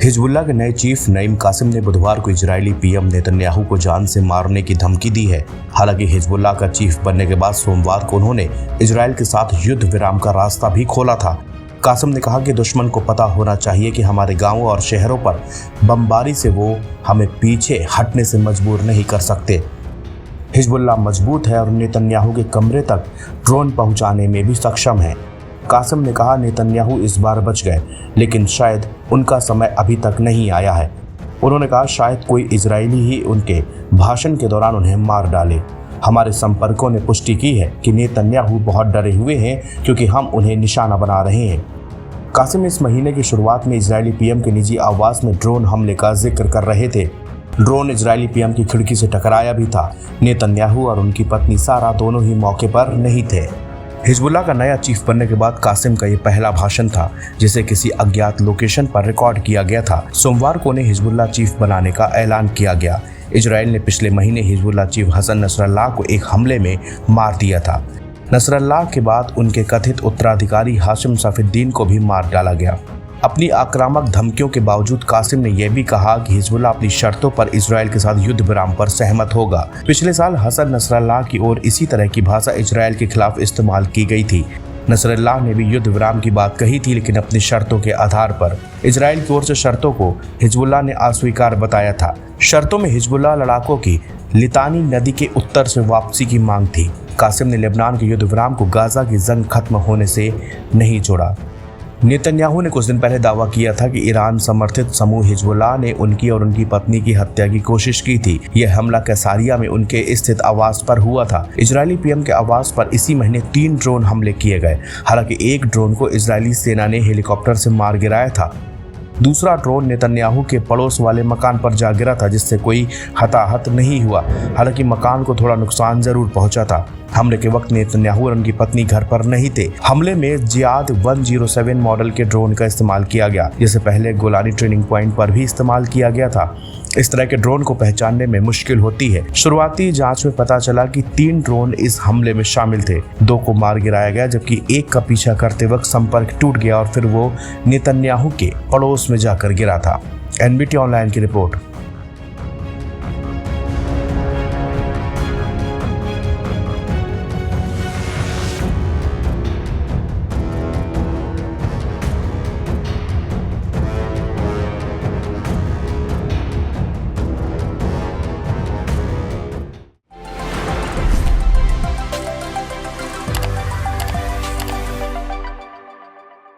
Hezbollah के नए chief Naeem Qasim ने बुधवार को इजरायली पीएम नेतन्याहू को जान से मारने की धमकी दी है। हालांकि हिजबुल्लाह का चीफ बनने के बाद सोमवार को उन्होंने इजरायल के साथ युद्ध विराम का रास्ता भी खोला था। कासिम ने कहा कि दुश्मन को पता होना चाहिए कि हमारे गांवों और शहरों पर बमबारी से वो हमें पीछे हटने से मजबूर नहीं कर सकते। हिजबुल्लाह मजबूत है और नेतन्याहू के कमरे तक ड्रोन पहुंचाने में भी सक्षम है। कासिम ने कहा, नेतन्याहू इस बार बच गए, लेकिन शायद उनका समय अभी तक नहीं आया है। उन्होंने कहा, शायद कोई इजरायली ही उनके भाषण के दौरान उन्हें मार डाले। हमारे संपर्कों ने पुष्टि की है कि नेतन्याहू बहुत डरे हुए हैं क्योंकि हम उन्हें निशाना बना रहे हैं। कासिम इस महीने की शुरुआत में इजरायली पीएम के निजी आवास में ड्रोन हमले का जिक्र कर रहे थे। ड्रोन इजरायली पीएम की खिड़की से टकराया भी था। नेतन्याहू और उनकी पत्नी सारा दोनों ही मौके पर नहीं थे। हिजबुल्लाह का नया चीफ बनने के बाद कासिम का ये पहला भाषण था जिसे किसी अज्ञात लोकेशन पर रिकॉर्ड किया गया था। सोमवार को उन्हें हिजबुल्लाह चीफ बनाने का ऐलान किया गया। इजराइल ने पिछले महीने हिजबुल्लाह चीफ हसन नसरल्लाह को एक हमले में मार दिया था। नसरल्लाह के बाद उनके कथित उत्तराधिकारी हाशिम सफीउद्दीन को भी मार डाला गया। अपनी आक्रामक धमकियों के बावजूद कासिम ने यह भी कहा कि हिजबुल्लाह अपनी शर्तों पर इजरायल के साथ युद्ध विराम पर सहमत होगा। पिछले साल हसन नसरल्लाह की ओर इसी तरह की भाषा इजरायल के खिलाफ इस्तेमाल की गई थी। नसरल्लाह ने भी युद्ध विराम की बात कही थी, लेकिन अपनी शर्तों के आधार पर। इजरायल की ओर से शर्तों को हिजबुल्लाह ने अस्वीकार बताया था। शर्तों में हिजबुल्लाह लड़ाकों की लितानी नदी के उत्तर से वापसी की मांग थी। कासिम ने लेबनान के युद्ध विराम को गाजा की जंग खत्म होने से नहीं जोड़ा। नेतन्याहू ने कुछ दिन पहले दावा किया था कि ईरान समर्थित समूह हिजबुल्लाह ने उनकी और उनकी पत्नी की हत्या की कोशिश की थी। यह हमला कैसारिया में उनके स्थित आवास पर हुआ था। इजरायली पीएम के आवास पर इसी महीने 3 ड्रोन हमले किए गए। हालांकि एक ड्रोन को इजरायली सेना ने हेलीकॉप्टर से मार गिराया था। दूसरा ड्रोन नेतन्याहू के पड़ोस वाले मकान पर जा गिरा था, जिससे कोई हताहत नहीं हुआ। हालांकि मकान को थोड़ा नुकसान जरूर पहुंचा था। हमले के वक्त नेतन्याहू और उनकी पत्नी घर पर नहीं थे। हमले में जियाद 107 मॉडल के ड्रोन का इस्तेमाल किया गया, जिसे पहले गोलानी ट्रेनिंग पॉइंट पर भी इस्तेमाल किया गया था। इस तरह के ड्रोन को पहचानने में मुश्किल होती है। शुरुआती जांच में पता चला कि 3 ड्रोन इस हमले में शामिल थे। 2 को मार गिराया गया, जबकि एक का पीछा करते वक्त संपर्क टूट गया और फिर वो नेतन्याहू के पड़ोस में जाकर गिरा था। एनबीटी ऑनलाइन की रिपोर्ट।